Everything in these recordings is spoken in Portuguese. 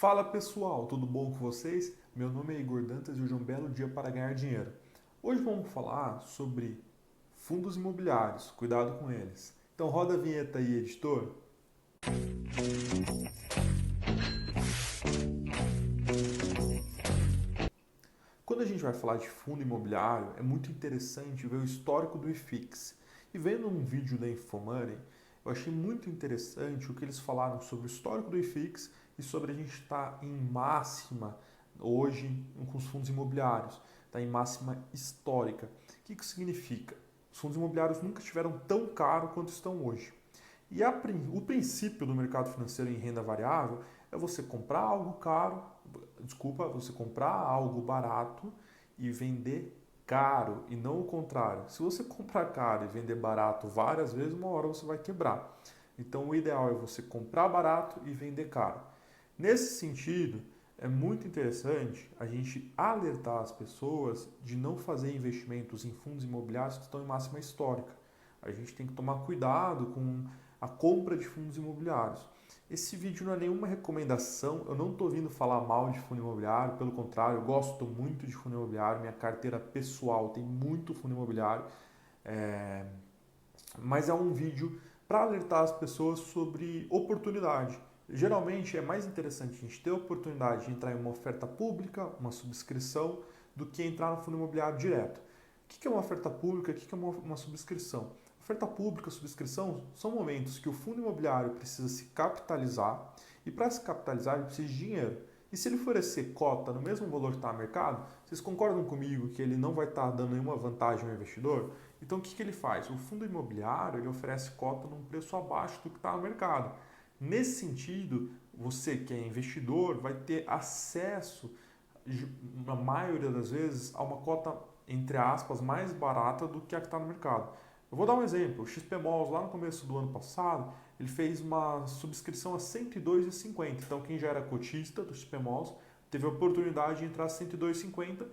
Fala pessoal, tudo bom com vocês? Meu nome é Igor Dantas e hoje é um belo dia para ganhar dinheiro. Hoje vamos falar sobre fundos imobiliários, cuidado com eles. Então roda a vinheta aí, editor. Quando a gente vai falar de fundo imobiliário, é muito interessante ver o histórico do IFIX. E vendo um vídeo da Infomoney, eu achei muito interessante o que eles falaram sobre o histórico do IFIX e sobre a gente estar em máxima hoje com os fundos imobiliários, está em máxima histórica. O que isso significa? Os fundos imobiliários nunca estiveram tão caros quanto estão hoje. E o princípio do mercado financeiro em renda variável é você comprar algo você comprar algo barato e vender caro, e não o contrário. Se você comprar caro e vender barato várias vezes, uma hora você vai quebrar. Então o ideal é você comprar barato e vender caro. Nesse sentido, é muito interessante a gente alertar as pessoas de não fazer investimentos em fundos imobiliários que estão em máxima histórica. A gente tem que tomar cuidado com a compra de fundos imobiliários. Esse vídeo não é nenhuma recomendação, eu não estou vindo falar mal de fundo imobiliário, pelo contrário, eu gosto muito de fundo imobiliário, minha carteira pessoal tem muito fundo imobiliário, mas é um vídeo para alertar as pessoas sobre oportunidade. Geralmente é mais interessante a gente ter a oportunidade de entrar em uma oferta pública, uma subscrição, do que entrar no fundo imobiliário direto. O que é uma oferta pública? O que é uma subscrição? Oferta pública, subscrição, são momentos que o fundo imobiliário precisa se capitalizar e para se capitalizar ele precisa de dinheiro. E se ele oferecer cota no mesmo valor que está no mercado, vocês concordam comigo que ele não vai estar dando nenhuma vantagem ao investidor? Então o que ele faz? O fundo imobiliário ele oferece cota num preço abaixo do que está no mercado. Nesse sentido, você que é investidor vai ter acesso, na maioria das vezes, a uma cota, entre aspas, mais barata do que a que está no mercado. Eu vou dar um exemplo, o XP Malls lá no começo do ano passado, ele fez uma subscrição a R$ 102,50. Então quem já era cotista do XP Malls teve a oportunidade de entrar a R$ 102,50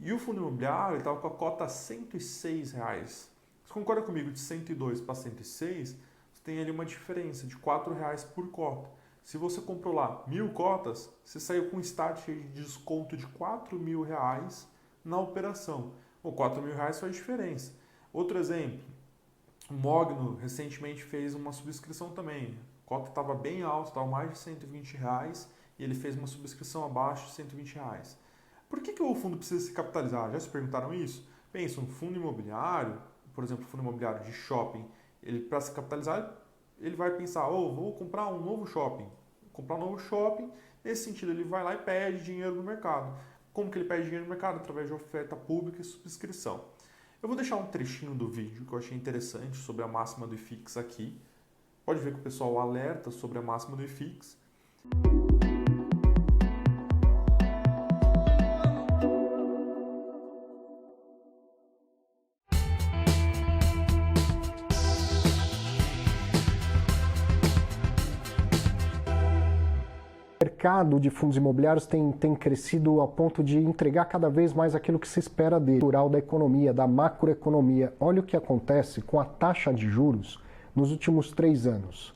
e o fundo imobiliário estava com a cota a R$ 106. Você concorda comigo de 102 para 106? Você tem ali uma diferença de R$ 4 por cota. Se você comprou lá 1.000 cotas, você saiu com um start de desconto de R$ 4.000 na operação. O R$ 4.000 faz diferença. Outro exemplo, o Mogno recentemente fez uma subscrição também. A cota estava bem alta, estava mais de R$ 120 e ele fez uma subscrição abaixo de R$ 120. Por que o fundo precisa se capitalizar? Já se perguntaram isso? Pensa, um fundo imobiliário, por exemplo, fundo imobiliário de shopping, ele para se capitalizar, ele vai pensar, vou comprar um novo shopping. Nesse sentido, ele vai lá e pede dinheiro no mercado. Como que ele pede dinheiro no mercado? Através de oferta pública e subscrição. Eu vou deixar um trechinho do vídeo que eu achei interessante sobre a máxima do IFIX aqui. Pode ver que o pessoal alerta sobre a máxima do IFIX. O mercado de fundos imobiliários tem crescido a ponto de entregar cada vez mais aquilo que se espera dele, natural da economia, da macroeconomia. Olha o que acontece com a taxa de juros nos últimos 3 anos.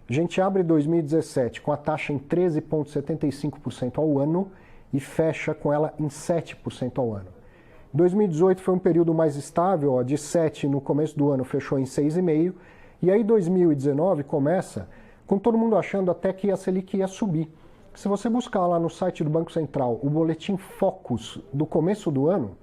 A gente abre 2017 com a taxa em 13,75% ao ano e fecha com ela em 7% ao ano. 2018 foi um período mais estável, de 7% no começo do ano fechou em 6,5%, e aí 2019 começa com todo mundo achando até que a Selic ia subir. Se você buscar lá no site do Banco Central o boletim Focus do começo do ano,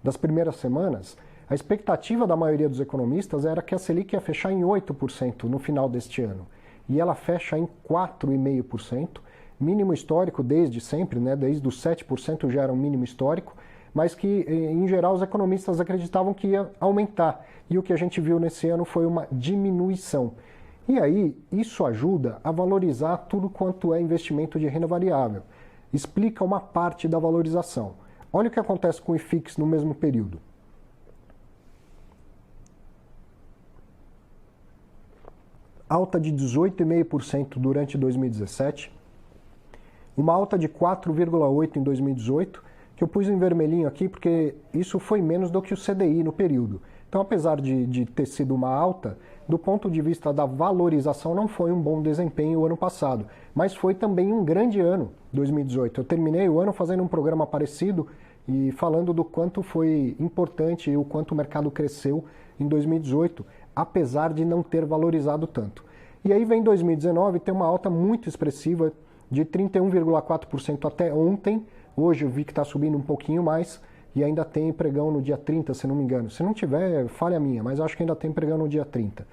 das primeiras semanas, a expectativa da maioria dos economistas era que a Selic ia fechar em 8% no final deste ano. E ela fecha em 4,5%, mínimo histórico desde sempre, desde os 7% já era um mínimo histórico, mas que, em geral, os economistas acreditavam que ia aumentar. E o que a gente viu nesse ano foi uma diminuição. E aí, isso ajuda a valorizar tudo quanto é investimento de renda variável. Explica uma parte da valorização. Olha o que acontece com o IFIX no mesmo período. Alta de 18,5% durante 2017. Uma alta de 4,8% em 2018, que eu pus em vermelhinho aqui porque isso foi menos do que o CDI no período. Então, apesar de ter sido uma alta, do ponto de vista da valorização, não foi um bom desempenho o ano passado, mas foi também um grande ano, 2018. Eu terminei o ano fazendo um programa parecido e falando do quanto foi importante e o quanto o mercado cresceu em 2018, apesar de não ter valorizado tanto. E aí vem 2019, tem uma alta muito expressiva de 31,4% até ontem. Hoje eu vi que está subindo um pouquinho mais e ainda tem pregão no dia 30, se não me engano. Se não tiver, falha minha, mas acho que ainda tem pregão no dia 30.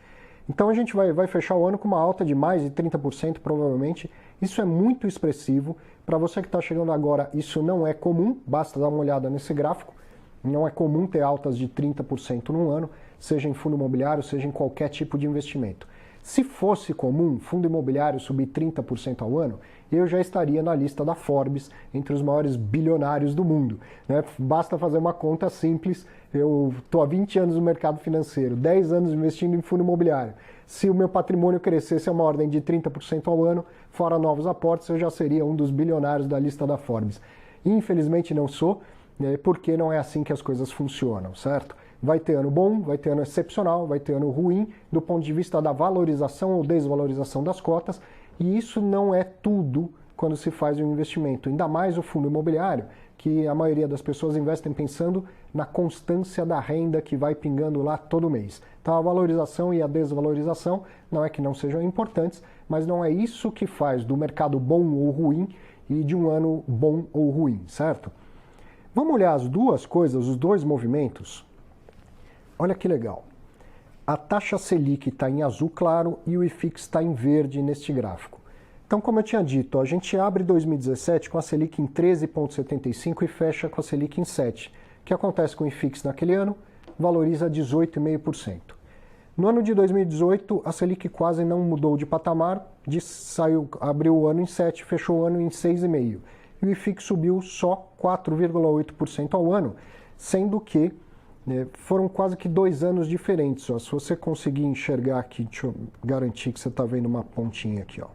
Então a gente vai fechar o ano com uma alta de mais de 30%, provavelmente. Isso é muito expressivo. Para você que está chegando agora, isso não é comum, basta dar uma olhada nesse gráfico. Não é comum ter altas de 30% num ano, seja em fundo imobiliário, seja em qualquer tipo de investimento. Se fosse comum fundo imobiliário subir 30% ao ano, eu já estaria na lista da Forbes entre os maiores bilionários do mundo, né? Basta fazer uma conta simples. Eu estou há 20 anos no mercado financeiro, 10 anos investindo em fundo imobiliário. Se o meu patrimônio crescesse a uma ordem de 30% ao ano, fora novos aportes, eu já seria um dos bilionários da lista da Forbes. Infelizmente não sou, né, porque não é assim que as coisas funcionam, certo? Vai ter ano bom, vai ter ano excepcional, vai ter ano ruim, do ponto de vista da valorização ou desvalorização das cotas, e isso não é tudo quando se faz um investimento, ainda mais o fundo imobiliário, que a maioria das pessoas investem pensando na constância da renda que vai pingando lá todo mês. Então a valorização e a desvalorização não é que não sejam importantes, mas não é isso que faz do mercado bom ou ruim e de um ano bom ou ruim, certo? Vamos olhar as duas coisas, os dois movimentos. Olha que legal. A taxa Selic está em azul claro e o IFIX está em verde neste gráfico. Então, como eu tinha dito, a gente abre 2017 com a Selic em 13,75 e fecha com a Selic em 7. O que acontece com o IFIX naquele ano? Valoriza 18,5%. No ano de 2018, a Selic quase não mudou de patamar, abriu o ano em 7, fechou o ano em 6,5%. E o IFIX subiu só 4,8% ao ano, sendo que foram quase que 2 anos diferentes. Ó. Se você conseguir enxergar aqui, deixa eu garantir que você está vendo uma pontinha aqui. Ó.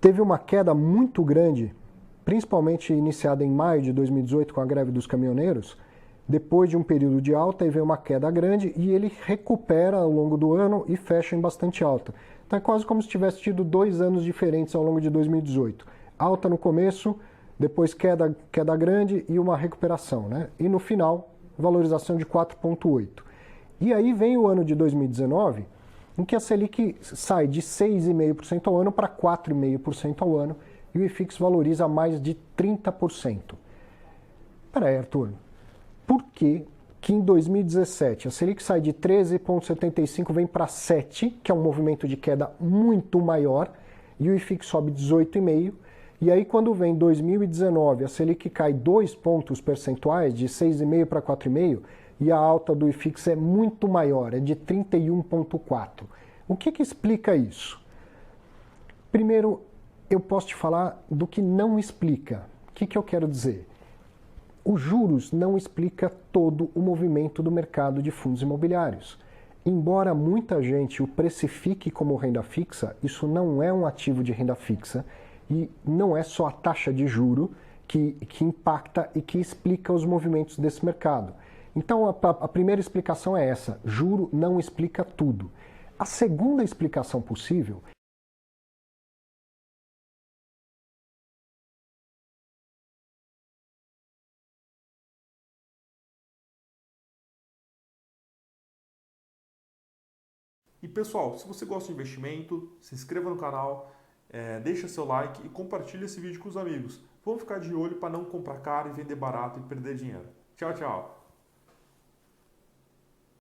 Teve uma queda muito grande, principalmente iniciada em maio de 2018 com a greve dos caminhoneiros. Depois de um período de alta, aí vem uma queda grande e ele recupera ao longo do ano e fecha em bastante alta. Então é quase como se tivesse tido 2 anos diferentes ao longo de 2018. Alta no começo, depois queda grande e uma recuperação, né? E no final, valorização de 4,8%. E aí vem o ano de 2019, em que a Selic sai de 6,5% ao ano para 4,5% ao ano e o IFIX valoriza mais de 30%. Peraí, Arthur, por que em 2017 a Selic sai de 13,75 vem para 7, que é um movimento de queda muito maior, e o IFIX sobe 18,5%, e aí quando vem 2019 a Selic cai 2 pontos percentuais, de 6,5 para 4,5, e a alta do IFIX é muito maior, é de 31,4. O que explica isso? Primeiro, eu posso te falar do que não explica. O que eu quero dizer? Os juros não explica todo o movimento do mercado de fundos imobiliários. Embora muita gente o precifique como renda fixa, isso não é um ativo de renda fixa e não é só a taxa de juro que impacta e que explica os movimentos desse mercado. Então a primeira explicação é essa: juro não explica tudo. A segunda explicação possível E pessoal, se você gosta de investimento, se inscreva no canal, deixa seu like e compartilhe esse vídeo com os amigos. Vamos ficar de olho para não comprar caro e vender barato e perder dinheiro. Tchau, tchau!